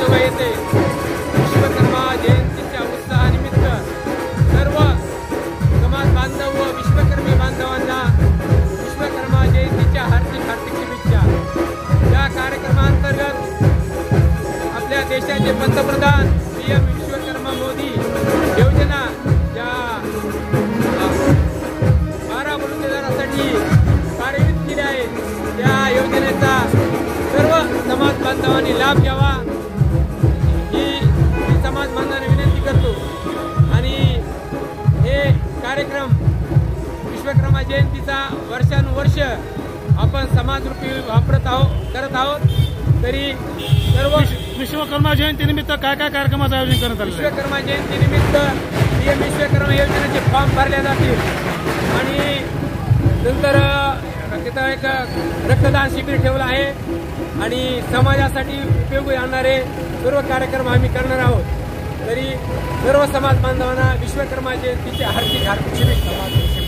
तासगाव येथे विश्वकर्मा जयंतीच्या उत्साहानिमित्त सर्व समाज बांधव व विश्वकर्मी बांधवांना विश्वकर्मा जयंतीच्या हार्दिक हार्दिक शुभेच्छा। या कार्यक्रमांतर्गत आपल्या देशाचे पंतप्रधान PM विश्वकर्मा मोदी योजना या 12 बलुतेदारांसाठी कार्यान्वित केली आहे। या योजनेचा सर्व समाज बांधवांनी लाभ घ्यावा ही समाज बांधवांना विनंती करतो। आणि हे कार्यक्रम विश्वकर्मा जयंतीचा वर्षानुवर्ष आपण समाजरूपी करत आहोत। तरी सर्व विश्वकर्मा जयंती निमित्त काय काय कार्यक्रमाचं आयोजन करण्यात आलं? विश्वकर्मा जयंती निमित्त PM विश्वकर्मा योजनेचे फॉर्म भरले जातील आणि नंतर तिथं एक रक्तदान शिबिर ठेवलं आहे आणि समाजासाठी उपयोगी आणणारे सर्व कार्यक्रम आम्ही करणार आहोत। तरी सर्व समाज बांधवांना विश्वकर्मा जयंतीच्या हार्दिक हार्दिक शुभेच्छा।